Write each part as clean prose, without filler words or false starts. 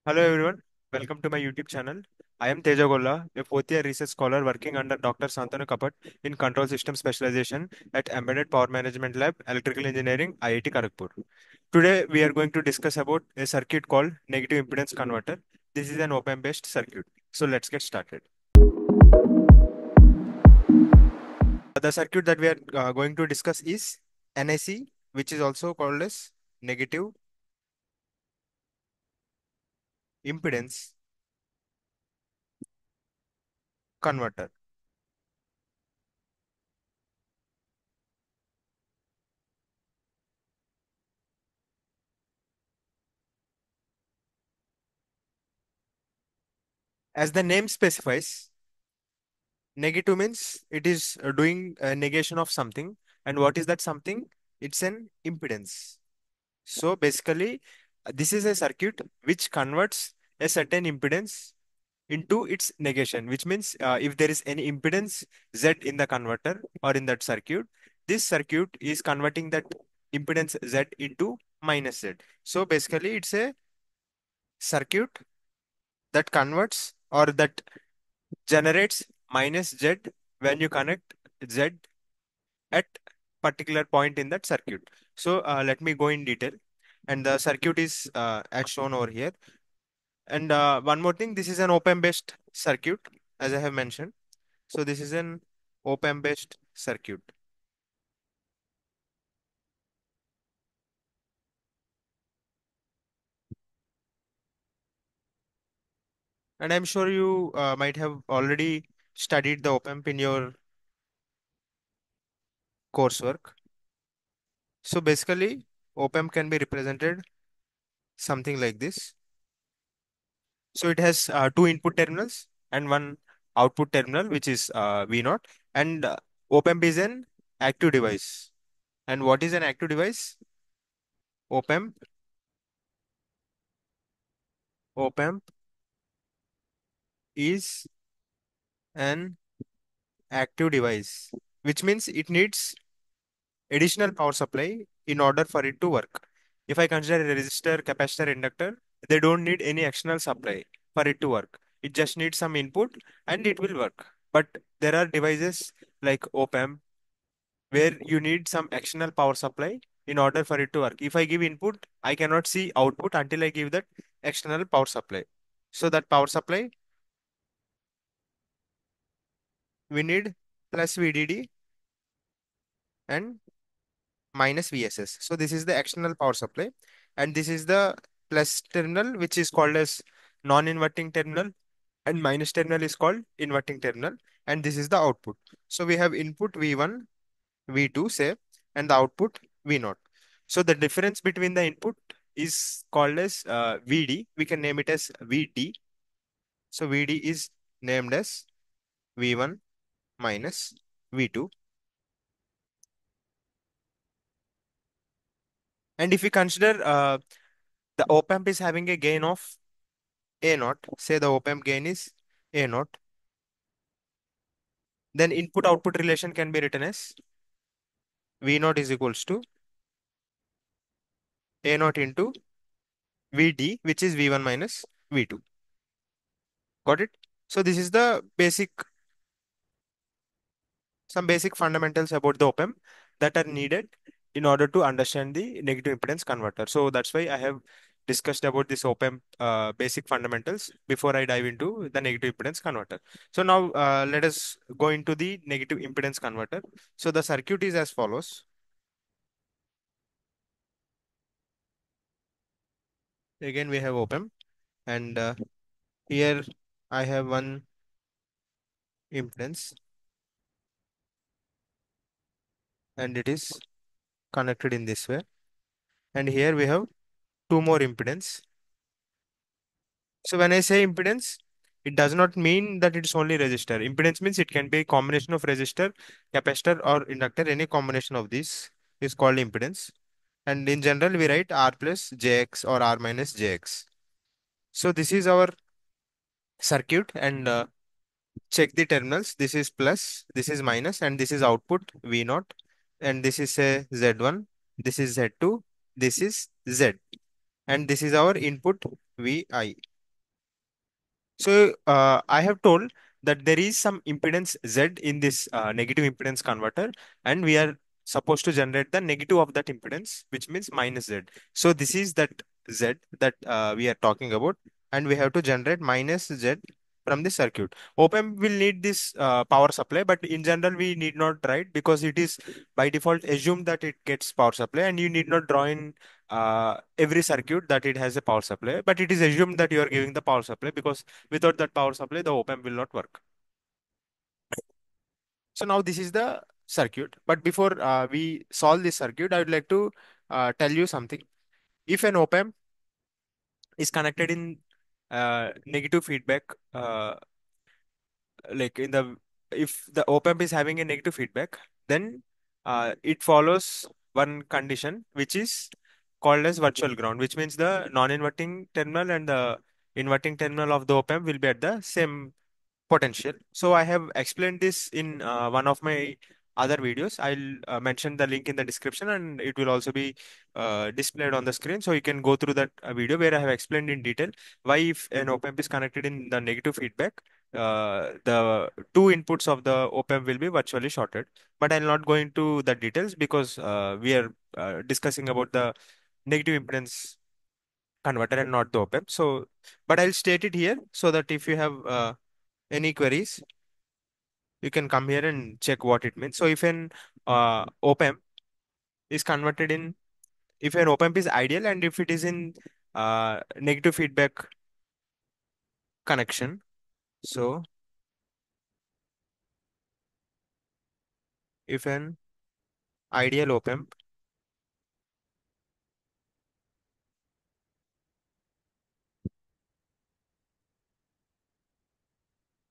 Hello everyone, welcome to my YouTube channel. I am Teja Golla, a fourth year research scholar working under Dr. Santanu Kapat in Control System Specialization at Embedded Power Management Lab, Electrical Engineering, IIT Kharagpur. Today we are going to discuss about a circuit called Negative Impedance Converter. This is an op-amp based circuit. So let's get started. The circuit that we are going to discuss is NIC, which is also called as Negative Impedance Converter. As the name specifies, negative means it is doing a negation of something. And what is that something? It's an impedance. So basically, this is a circuit which converts a certain impedance into its negation, which means if there is any impedance Z in the converter or in that circuit, this circuit is converting that impedance Z into minus Z. So basically, it's a circuit that converts or that generates minus Z when you connect Z at particular point in that circuit. So let me go in detail. And the circuit is as shown over here. And one more thing, this is an op-amp based circuit, as I have mentioned. So this is an op-amp based circuit. And I'm sure you might have already studied the op-amp in your coursework. So basically, op-amp can be represented something like this. So it has two input terminals and one output terminal, which is V0. And op-amp is an active device. And what is an active device? Op-amp, op-amp is an active device, which means it needs additional power supply in order for it to work. If I consider a resistor, capacitor, inductor, they don't need any external supply for it to work. It just needs some input and it will work. But there are devices like op-amp where you need some external power supply in order for it to work. If I give input, I cannot see output until I give that external power supply. So that power supply, we need plus VDD and minus VSS. So this is the external power supply, and this is the plus terminal, which is called as non-inverting terminal, and minus terminal is called inverting terminal, and this is the output. So we have input V1, V2 say, and the output V0. So the difference between the input is called as VD. We can name it as VD. So VD is named as V1 minus V2. And if we consider the op amp is having a gain of A naught, say the op amp gain is A naught, then input output relation can be written as V naught is equals to A naught into VD, which is V1 minus V2. Got it? So this is the basic, some basic fundamentals about the op amp that are needed in order to understand the negative impedance converter. So that's why I have discussed about this op amp basic fundamentals before I dive into the negative impedance converter. So now let us go into the negative impedance converter. So the circuit is as follows. Again, we have op amp, and here I have one impedance, and it is connected in this way. And here we have two more impedance. So when I say impedance, it does not mean that it's only resistor. Impedance means it can be a combination of resistor, capacitor, or inductor. Any combination of these is called impedance. And in general, we write R plus JX or R minus JX. So this is our circuit, and check the terminals. This is plus, this is minus, and this is output V naught, and this is a Z1, this is Z2, this is Z, and this is our input VI. So I have told that there is some impedance Z in this negative impedance converter, and we are supposed to generate the negative of that impedance, which means minus Z. So this is that Z that we are talking about, and we have to generate minus Z from the circuit. Op-amp will need this power supply, but in general we need not write because it is by default assumed that it gets power supply, and you need not draw in every circuit that it has a power supply, but it is assumed that you are giving the power supply because without that power supply, the op-amp will not work. So now this is the circuit. But before we solve this circuit, I would like to tell you something. If an op-amp is connected in negative feedback, like in the if the op-amp is having a negative feedback, then it follows one condition which is called as virtual ground, which means the non-inverting terminal and the inverting terminal of the op-amp will be at the same potential. So I have explained this in one of my other videos. I'll mention the link in the description, and it will also be displayed on the screen. So you can go through that video where I have explained in detail why if an op-amp is connected in the negative feedback, the two inputs of the op-amp will be virtually shorted. But I'll not go into the details because we are discussing about the negative impedance converter and not the op-amp. So, but I'll state it here so that if you have any queries, you can come here and check what it means. So if an op-amp is converted in, if an op-amp is ideal and if it is in negative feedback connection, so if an ideal op-amp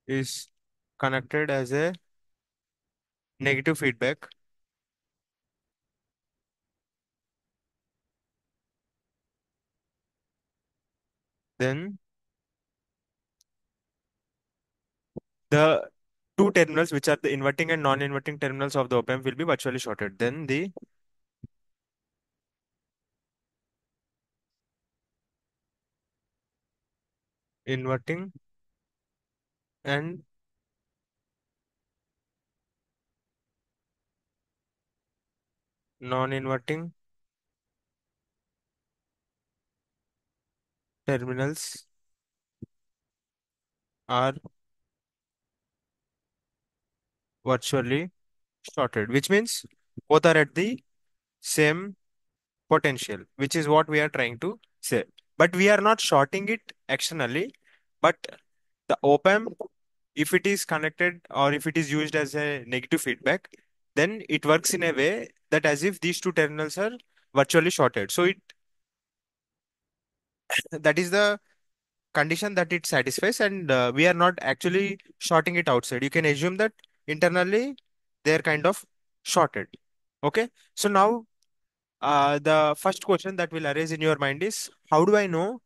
is connected as a negative feedback, then the two terminals, which are the inverting and non-inverting terminals of the op-amp, will be virtually shorted. Then the inverting and non-inverting terminals are virtually shorted, which means both are at the same potential, which is what we are trying to say. But we are not shorting it externally, but the op-amp, if it is connected or if it is used as a negative feedback, then it works in a way that as if these two terminals are virtually shorted. So it that is the condition that it satisfies, and we are not actually shorting it outside. You can assume that internally they are kind of shorted. Okay, so now the first question that will arise in your mind is how do I know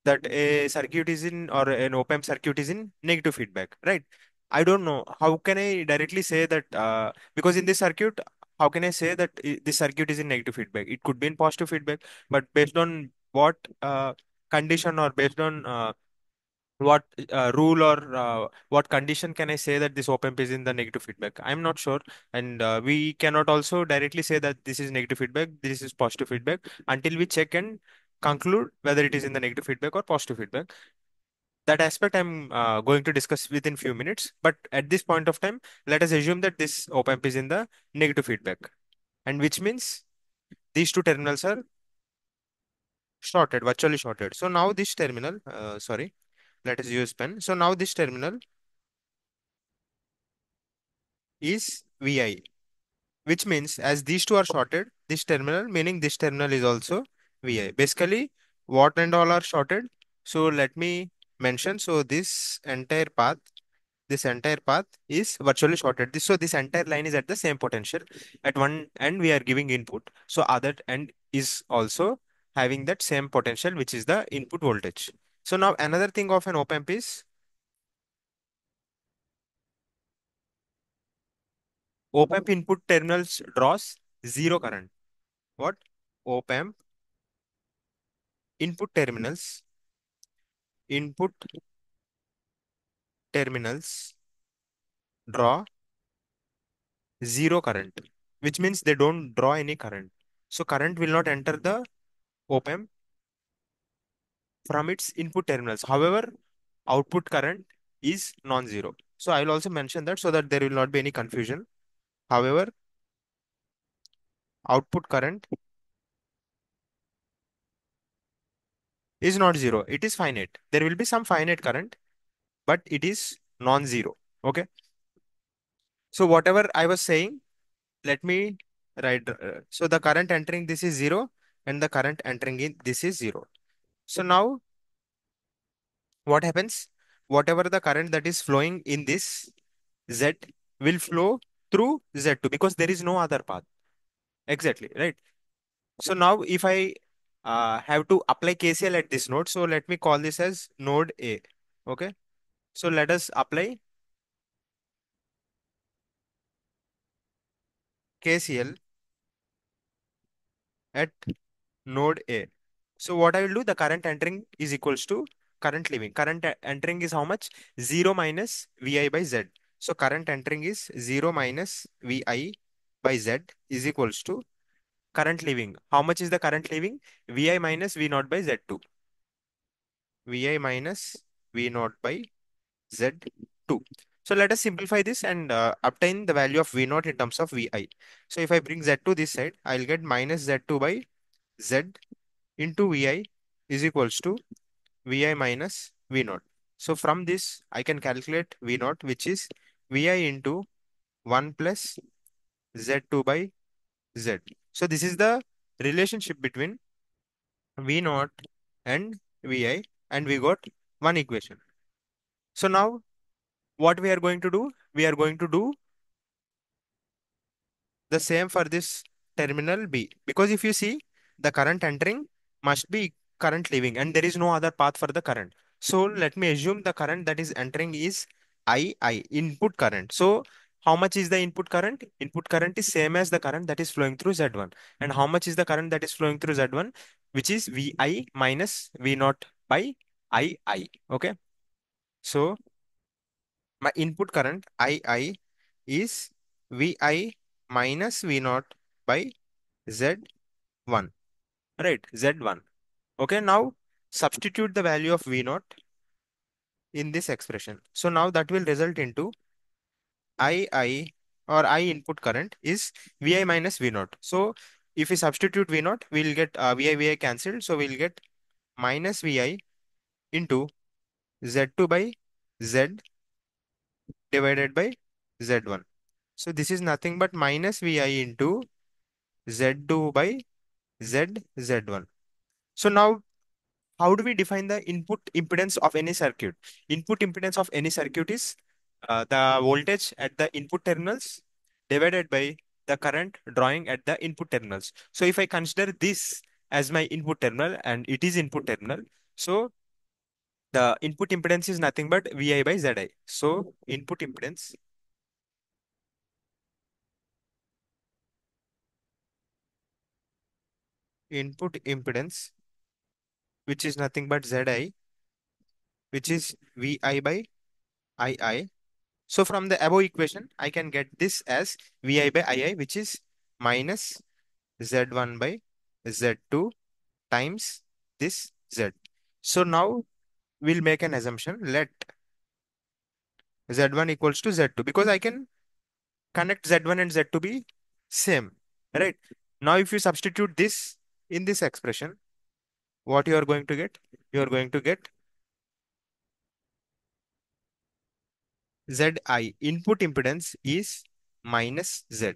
that a circuit is in or an op-amp circuit is in negative feedback, right? I don't know. How can I directly say that? Because in this circuit, how can I say that this circuit is in negative feedback? It could be in positive feedback, but based on what condition or based on what rule or what condition can I say that this op-amp is in the negative feedback? I'm not sure, and we cannot also directly say that this is negative feedback, this is positive feedback until we check and conclude whether it is in the negative feedback or positive feedback. That aspect I'm going to discuss within few minutes. But at this point of time, let us assume that this op-amp is in the negative feedback, and which means these two terminals are shorted, virtually shorted. So now this terminal, sorry, let us use pen. So now this terminal is VI, which means as these two are shorted, this terminal, meaning this terminal is also VI. Basically, what and all are shorted? So let me mention. So this entire path is virtually shorted. So this entire line is at the same potential. At one end, we are giving input. So other end is also having that same potential, which is the input voltage. So now another thing of an op amp is op amp input terminals draws zero current. What? Op amp input terminals input terminals draw zero current, which means they don't draw any current. So current will not enter the op amp from its input terminals. However, output current is non-zero. So I will also mention that so that there will not be any confusion. However, output current is not zero. It is finite. There will be some finite current, but it is non-zero. Okay. So whatever I was saying, let me write. So the current entering this is zero, and the current entering in this is zero. So now what happens? Whatever the current that is flowing in this Z will flow through Z2 because there is no other path. Exactly, right? So now if I have to apply KCL at this node, so let me call this as node A. Okay. So let us apply KCL at node A. So what I will do, the current entering is equals to current leaving. Current entering is how much? 0 minus Vi by Z. So current entering is 0 minus Vi by Z is equals to current leaving. How much is the current leaving? Vi minus V naught by Z2. Vi minus V naught by Z2. So let us simplify this and obtain the value of V naught in terms of Vi. So if I bring Z2 this side, I'll get minus Z2 by Z into Vi is equals to Vi minus V naught. So from this, I can calculate V naught, which is Vi into 1 plus Z2 by Z. So this is the relationship between V naught and Vi, and we got one equation. So now what we are going to do? We are going to do the same for this terminal B. Because if you see, the current entering must be current leaving and there is no other path for the current. So let me assume the current that is entering is II, input current. So how much is the input current? Input current is same as the current that is flowing through Z1. And how much is the current that is flowing through Z1? Which is Vi minus V naught by II. Okay. So my input current II is Vi minus V naught by Z1, right? Z1. Okay, now substitute the value of V naught in this expression. So now that will result into II or I input current is Vi minus V naught. So if we substitute V naught, we'll get Vi cancelled. So we'll get minus Vi into Z2 by Z divided by Z1. So this is nothing but minus Vi into Z2 by Z1. So now how do we define the input impedance of any circuit? Input impedance of any circuit is the voltage at the input terminals divided by the current drawing at the input terminals. So if I consider this as my input terminal and it is input terminal, so the input impedance is nothing but Vi by Zi. So input impedance, which is nothing but Zi, which is Vi by Ii. So from the above equation, I can get this as Vi by Ii, which is minus Z1 by Z2 times this Z. So now we'll make an assumption. Let Z1 equals to Z2 because I can connect Z1 and Z2 be same, right? Now if you substitute this in this expression, what you are going to get? You are going to get Zi input impedance is minus Z.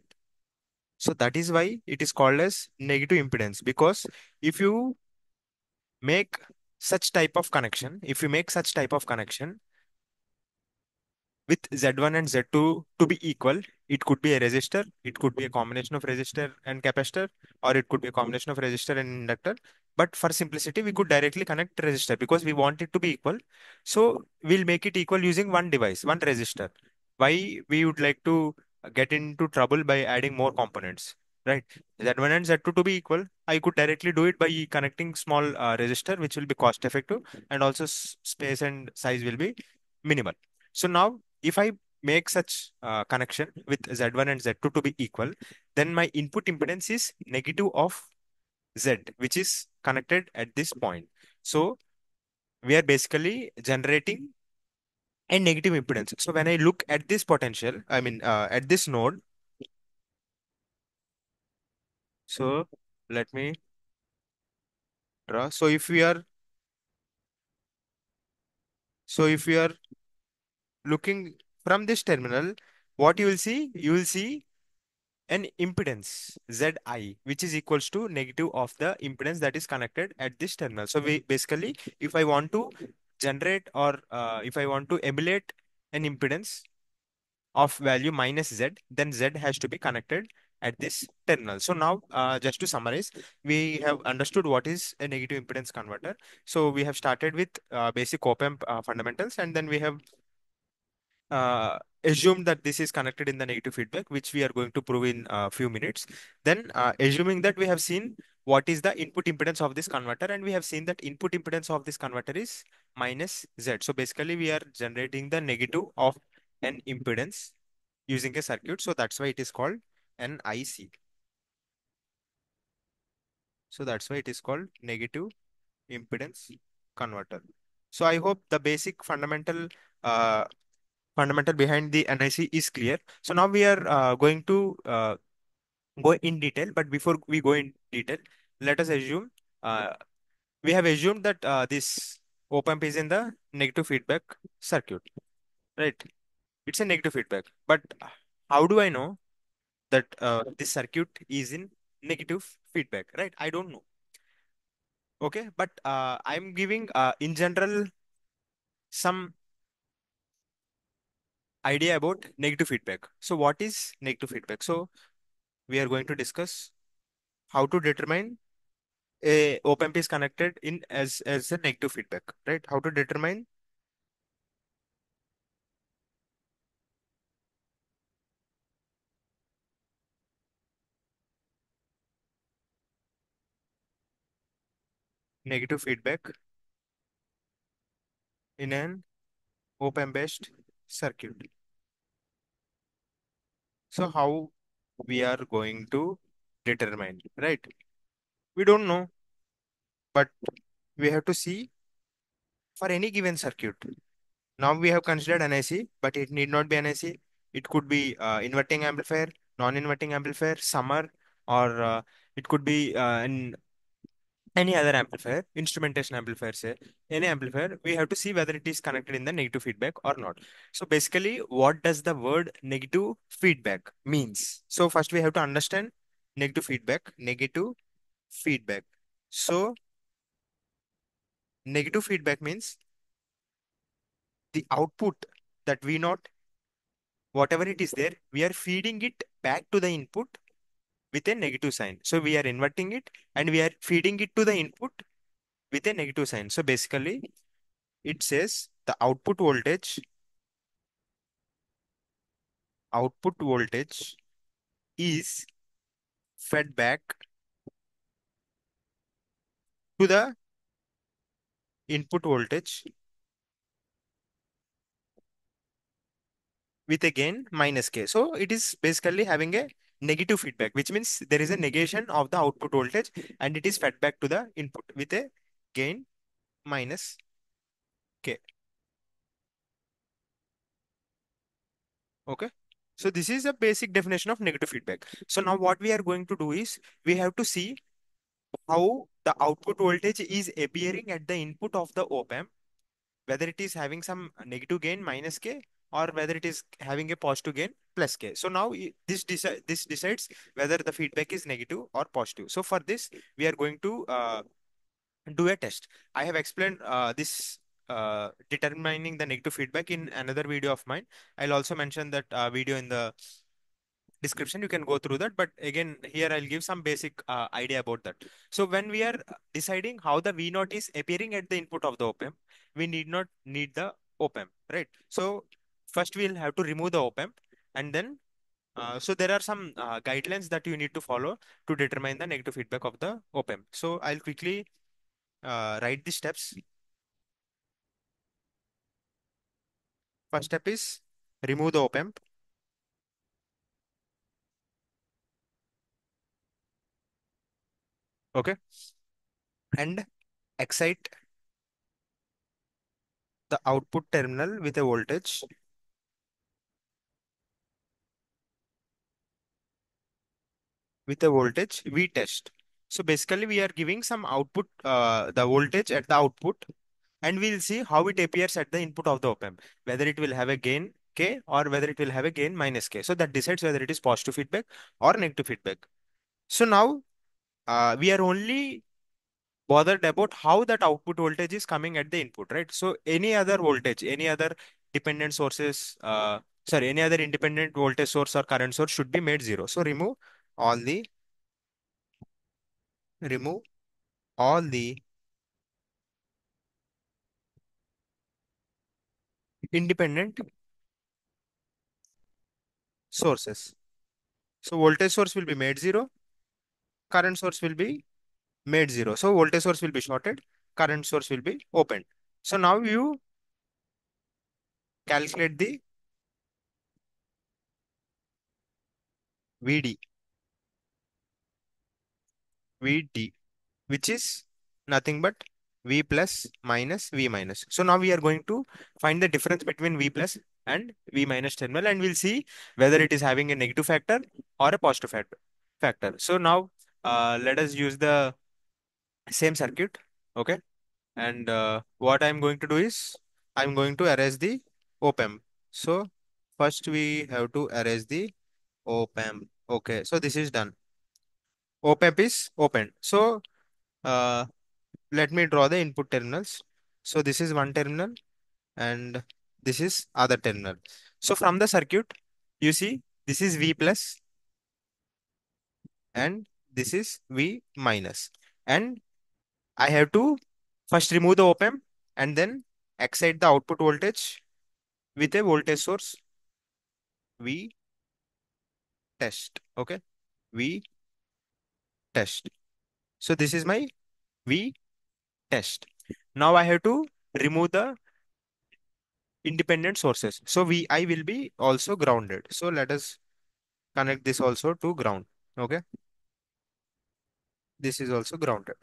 So that is why it is called as negative impedance because if you make if you make such type of connection with Z1 and Z2 to be equal, it could be a resistor, it could be a combination of resistor and capacitor, or it could be a combination of resistor and inductor. But for simplicity, we could directly connect resistor because we want it to be equal. So we'll make it equal using one device, one resistor. Why we would like to get into trouble by adding more components, right? Z1 and Z2 to be equal, I could directly do it by connecting small resistor, which will be cost effective and also space and size will be minimal. So now if I make such connection with Z1 and Z2 to be equal, then my input impedance is negative of Z, which is connected at this point. So we are basically generating a negative impedance. So when I look at this potential, I mean, at this node, so let me draw. So if we are looking from this terminal, what you will see an impedance Zi, which is equals to negative of the impedance that is connected at this terminal. So we basically, if I want to generate or if I want to emulate an impedance of value minus Z, then Z has to be connected at this terminal. So now, just to summarize, we have understood what is a negative impedance converter. So we have started with basic op-amp fundamentals, and then we have assumed that this is connected in the negative feedback, which we are going to prove in a few minutes. Then, assuming that we have seen what is the input impedance of this converter, and we have seen that input impedance of this converter is minus Z. So basically, we are generating the negative of an impedance using a circuit. So that's why it is called an IC. So that's why it is called negative impedance converter. So I hope the basic uh, fundamental behind the NIC is clear. So now we are going to go in detail. But before we go in detail, let us assume uh, we have assumed that this op amp is in the negative feedback circuit, right? It's a negative feedback. But how do I know that this circuit is in negative feedback, right? I don't know. Okay, but I'm giving in general some idea about negative feedback. So what is negative feedback? So we are going to discuss how to determine a op amp is connected in as a negative feedback, right? How to determine negative feedback in an op amp based circuit. So how we are going to determine, right? We don't know, but we have to see for any given circuit. Now we have considered NIC, but it need not be NIC. It could be inverting amplifier, non-inverting amplifier, summer, or it could be any other amplifier, instrumentation amplifier, say, any amplifier, we have to see whether it is connected in the negative feedback or not. So basically, what does the word negative feedback means? So first we have to understand negative feedback, negative feedback. So negative feedback means the output that we not, whatever it is there, we are feeding it back to the input with a negative sign. So we are inverting it and we are feeding it to the input with a negative sign. So basically, it says the output voltage is fed back to the input voltage with a gain minus k. So it is basically having a negative feedback, which means there is a negation of the output voltage and it is fed back to the input with a gain minus k. Okay. So this is a basic definition of negative feedback. So now what we are going to do is we have to see how the output voltage is appearing at the input of the op amp, whether it is having some negative gain minus k or whether it is having a positive gain plus k. So now this decides whether the feedback is negative or positive. So for this, we are going to do a test. I have explained this determining the negative feedback in another video of mine. I'll also mention that video in the description. You can go through that, but again here I'll give some basic idea about that. So when we are deciding how the v naught is appearing at the input of the op amp, we need not need the op amp, right? So first we'll have to remove the op amp, and then so there are some guidelines that you need to follow to determine the negative feedback of the op amp. So I'll quickly write the steps. First step is remove the op amp. Okay. And excite the output terminal with a voltage V test. So basically we are giving some output, the voltage at the output, and we'll see how it appears at the input of the op amp, whether it will have a gain K or whether it will have a gain minus K. So that decides whether it is positive feedback or negative feedback. So now we are only bothered about how that output voltage is coming at the input, right? So any other voltage, any other dependent sources, any other independent voltage source or current source should be made zero. So all the remove all the independent sources. So voltage source will be made zero, current source will be made zero. So voltage source will be shorted, current source will be opened. So now you calculate the VD, VD, which is nothing but V plus minus V minus. So now we are going to find the difference between V plus and V minus terminal, and we'll see whether it is having a negative factor or a positive factor. So now let us use the same circuit. Okay. And what I'm going to do is I'm going to erase the op amp. So first we have to erase the op amp. Okay, so this is done. Op amp is opened. So uh, let me draw the input terminals. So this is one terminal and this is other terminal. So from the circuit, you see this is V plus and this is V minus. And I have to first remove the op amp and then excite the output voltage with a voltage source V test. Okay, V test. So this is my V test. Now I have to remove the independent sources. So I will be also grounded. So let us connect this also to ground. Okay, this is also grounded.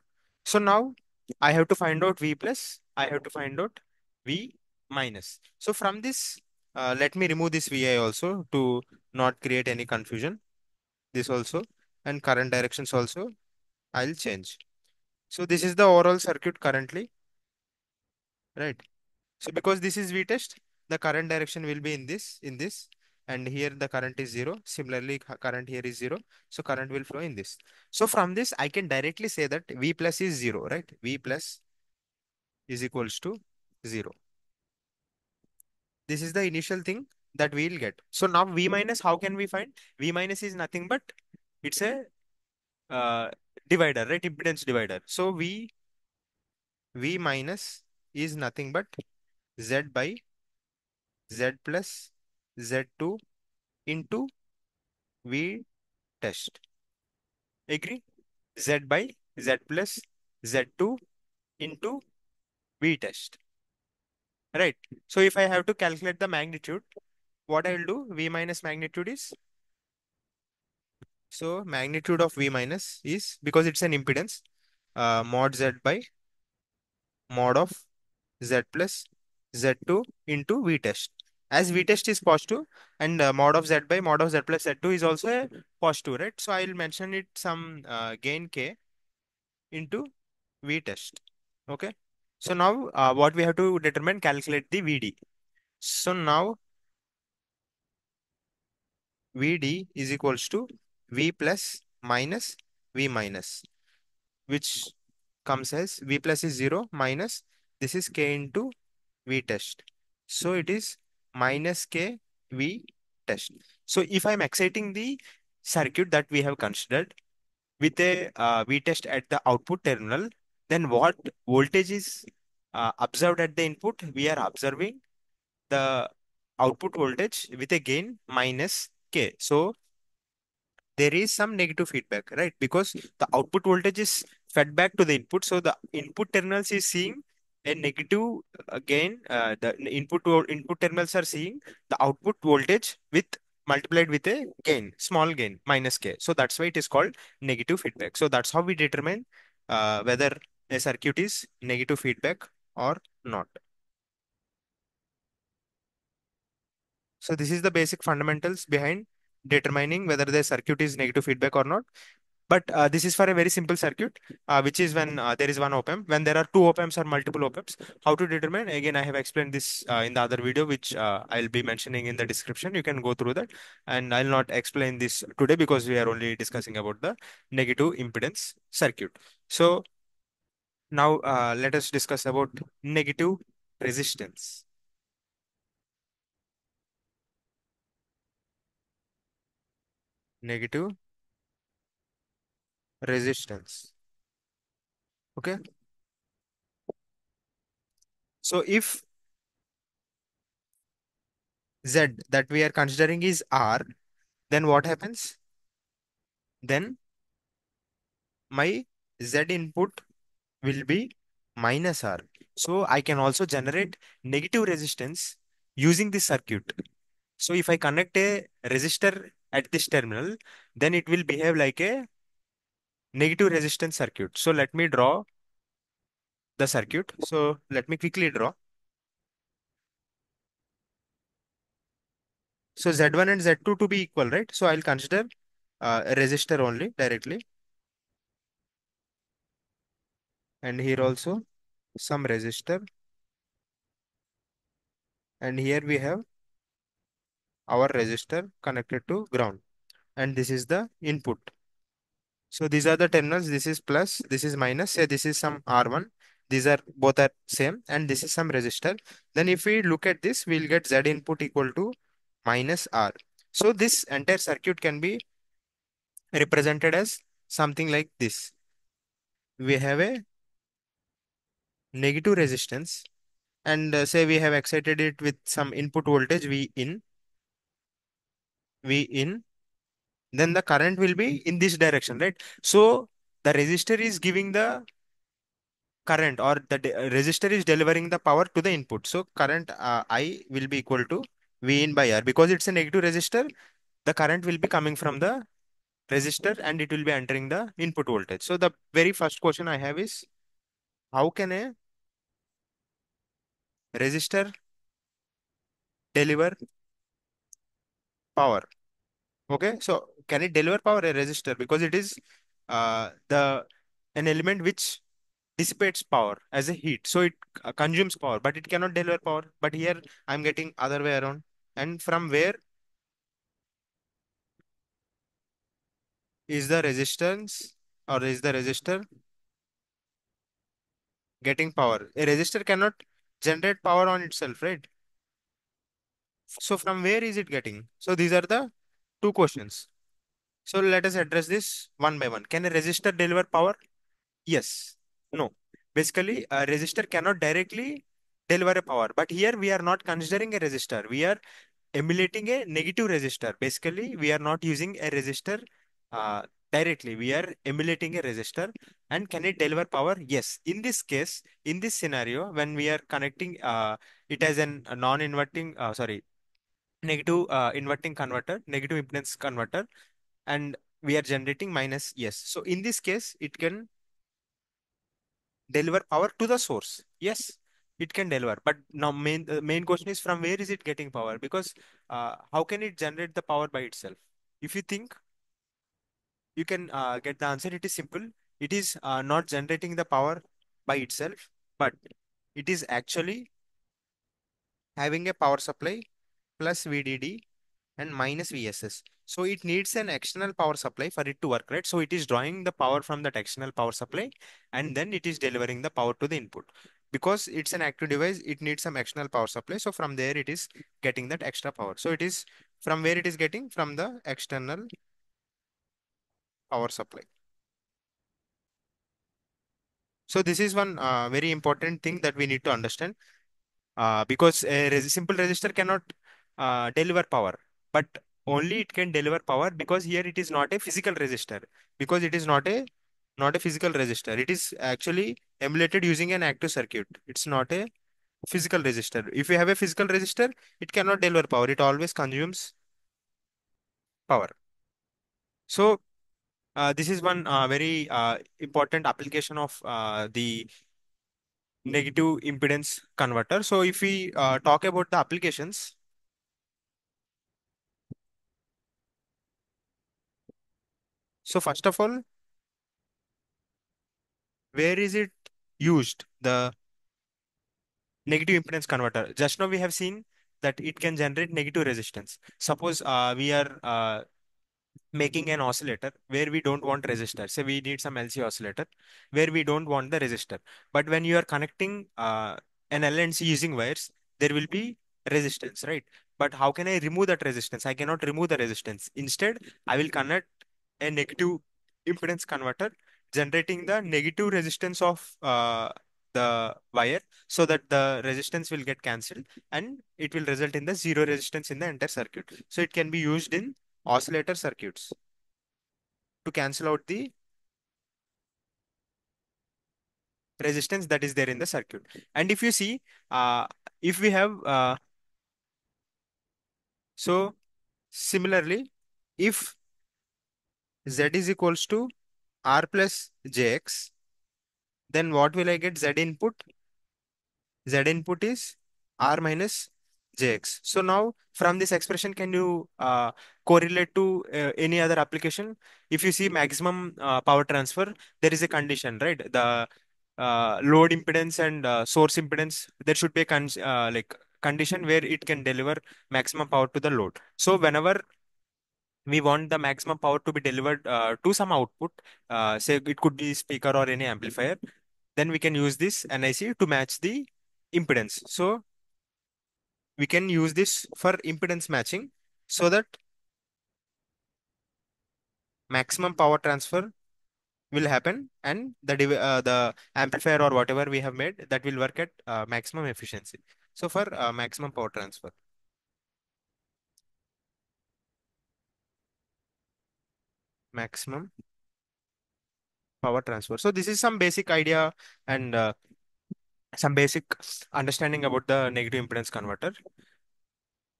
So now I have to find out V plus, I have to find out V minus. So from this, let me remove this VI also to not create any confusion. This also, and current directions also I'll change. So this is the overall circuit currently, right? So because this is V test, the current direction will be in this, and here the current is zero. Similarly, current here is zero. So current will flow in this. So from this, I can directly say that V plus is zero, right? V plus is equals to zero. This is the initial thing that we'll get. So now V minus, how can we find? V minus is nothing but it's a uh, divider, right? Impedance divider. So V minus is nothing but Z by Z plus Z2 into V test. Agree? Z by Z plus Z2 into V test. Right. So if I have to calculate the magnitude, what I will do, V minus magnitude is, so magnitude of V minus is, because it's an impedance, mod Z by mod of Z plus Z2 into V test. As V test is positive and mod of Z by mod of Z plus Z2 is also a positive, right? So I will mention it some gain K into V test. Okay. So now what we have to determine, calculate the VD. So now VD is equals to V plus minus V minus, which comes as V plus is 0 minus this is K into V test. So it is minus K V test. So if I'm exciting the circuit that we have considered with a V test at the output terminal, then what voltage is observed at the input? We are observing the output voltage with a gain minus K. So there is some negative feedback, right? Because the output voltage is fed back to the input. So the input terminals is seeing a negative gain, the input terminals are seeing the output voltage with multiplied with a gain, small gain, minus k. So that's why it is called negative feedback. So that's how we determine whether a circuit is negative feedback or not. So this is the basic fundamentals behind determining whether the circuit is negative feedback or not. But this is for a very simple circuit, which is when there is one op amp. When there are two op amps or multiple op amps, how to determine? Again, I have explained this in the other video, which I'll be mentioning in the description. You can go through that, and I'll not explain this today because we are only discussing about the negative impedance circuit. So now let us discuss about negative resistance. Negative resistance. Okay. So if Z that we are considering is R, then what happens? Then my Z input will be minus R. So I can also generate negative resistance using this circuit. So if I connect a resistor at this terminal, then it will behave like a negative resistance circuit. So let me draw the circuit. So let me quickly draw. So Z1 and Z2 to be equal, right? So I'll consider a resistor only directly. And here also some resistor. And here we have our resistor connected to ground. And this is the input. So these are the terminals. This is plus, this is minus. Say this is some R1. These are both are same, and this is some resistor. Then if we look at this, we'll get Z input equal to minus R. So this entire circuit can be represented as something like this. We have a negative resistance, and say we have excited it with some input voltage V in, then the current will be in this direction, right? So the resistor is giving the current, or the resistor is delivering the power to the input. So current I will be equal to V in by R. Because it's a negative resistor, the current will be coming from the resistor and it will be entering the input voltage. So the very first question I have is, how can a resistor deliver power? Okay, so can it deliver power, a resistor? Because it is the an element which dissipates power as a heat. So it consumes power, but it cannot deliver power. But here I'm getting other way around. And from where is the resistance, or is the resistor getting power? A resistor cannot generate power on itself, right? So from where is it getting? So these are the two questions. So let us address this one by one. Can a resistor deliver power? Yes. No. Basically, a resistor cannot directly deliver a power. But here we are not considering a resistor. We are emulating a negative resistor. Basically, we are not using a resistor uh, directly. We are emulating a resistor. And can it deliver power? Yes. In this case, in this scenario, when we are connecting it as a non-inverting, negative inverting converter, negative impedance converter, and we are generating minus, yes. So in this case, it can deliver power to the source. Yes, it can deliver. But now main question is, from where is it getting power? Because how can it generate the power by itself? If you think, you can get the answer. It is simple. It is not generating the power by itself, but it is actually having a power supply plus VDD and minus VSS. So it needs an external power supply for it to work, right? So it is drawing the power from that external power supply, and then it is delivering the power to the input. Because it's an active device, it needs some external power supply. So from there it is getting that extra power. So it is from where it is getting? From the external power supply. So this is one very important thing that we need to understand, because a simple resistor cannot deliver power, but only it can deliver power because here it is not a physical resistor, because it is not a not a physical resistor. It is actually emulated using an active circuit. It's not a physical resistor. If you have a physical resistor, it cannot deliver power. It always consumes power. So this is one very important application of the negative impedance converter. So if we talk about the applications, so first of all, where is it used? The negative impedance converter. Just now we have seen that it can generate negative resistance. Suppose we are making an oscillator where we don't want resistor. Say we need some LC oscillator where we don't want the resistor. But when you are connecting an L and C using wires, there will be resistance, right? But how can I remove that resistance? I cannot remove the resistance. Instead, I will connect a negative impedance converter generating the negative resistance of the wire so that the resistance will get cancelled and it will result in the zero resistance in the entire circuit. So it can be used in oscillator circuits to cancel out the resistance that is there in the circuit. And if you see, uh, if we have, so similarly, if Z is equals to R plus JX, then what will I get? Z input. Z input is R minus JX. So now from this expression, can you correlate to any other application? If you see maximum power transfer, there is a condition, right? The load impedance and source impedance, there should be a like condition where it can deliver maximum power to the load. So whenever we want the maximum power to be delivered to some output, say it could be speaker or any amplifier, then we can use this NIC to match the impedance. So we can use this for impedance matching so that maximum power transfer will happen and the amplifier or whatever we have made that will work at maximum efficiency. So for maximum power transfer, maximum power transfer. So this is some basic idea and some basic understanding about the negative impedance converter.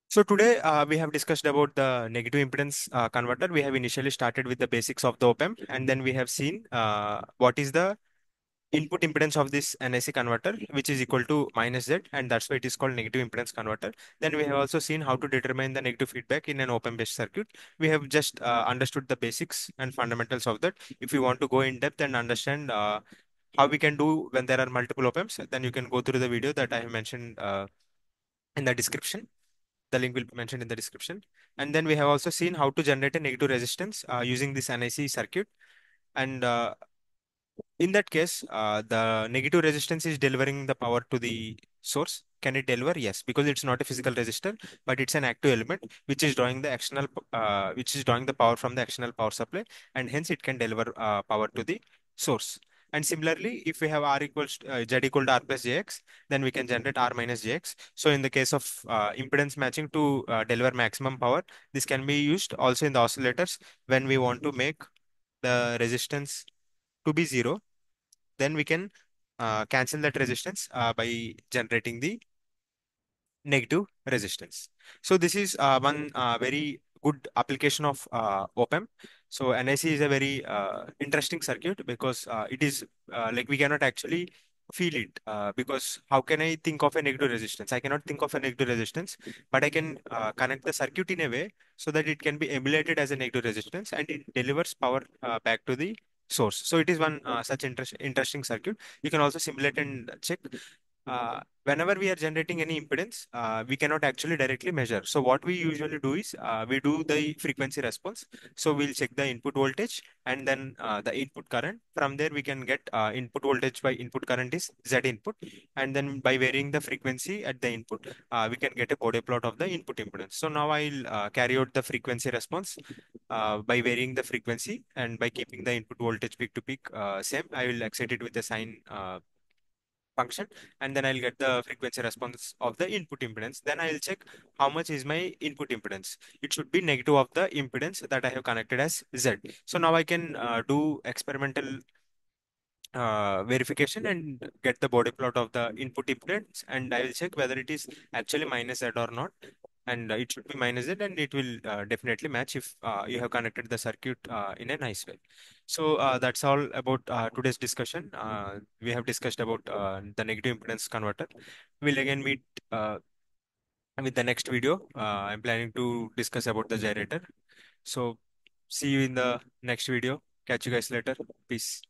So today we have discussed about the negative impedance converter. We have initially started with the basics of the op-amp, and then we have seen what is the input impedance of this NIC converter, which is equal to minus Z, and that's why it is called negative impedance converter. Then we have also seen how to determine the negative feedback in an op-amp based circuit. We have just understood the basics and fundamentals of that. If you want to go in depth and understand how we can do when there are multiple op-amps, then you can go through the video that I have mentioned in the description. The link will be mentioned in the description. And then we have also seen how to generate a negative resistance using this NIC circuit. And in that case, the negative resistance is delivering the power to the source. Can it deliver? Yes, because it's not a physical resistor, but it's an active element which is drawing the which is drawing the power from the external power supply, and hence it can deliver power to the source. And similarly, if we have R equals Z equal to R plus JX, then we can generate R minus JX. So in the case of impedance matching to deliver maximum power, this can be used also in the oscillators when we want to make the resistance to be zero, then we can cancel that resistance by generating the negative resistance. So this is one very good application of op-amp. So NIC is a very interesting circuit because it is like we cannot actually feel it because how can I think of a negative resistance? I cannot think of a negative resistance, but I can connect the circuit in a way so that it can be emulated as a negative resistance and it delivers power back to the source. So it is one such interesting circuit. You can also simulate and check whenever we are generating any impedance, we cannot actually directly measure. So what we usually do is we do the frequency response. So we'll check the input voltage and then the input current. From there, we can get input voltage by input current is Z input. And then by varying the frequency at the input, we can get a Bode plot of the input impedance. So now I'll carry out the frequency response by varying the frequency and by keeping the input voltage peak to peak same. I will excite it with a sine function, and then I'll get the frequency response of the input impedance. Then I'll check how much is my input impedance. It should be negative of the impedance that I have connected as Z. So now I can do experimental verification and get the body plot of the input impedance, and I will check whether it is actually minus Z or not. And it should be minus Z, and it will definitely match if you have connected the circuit in a nice way. So that's all about today's discussion. We have discussed about the negative impedance converter. We'll again meet with the next video. I'm planning to discuss about the generator. So see you in the next video. Catch you guys later. Peace.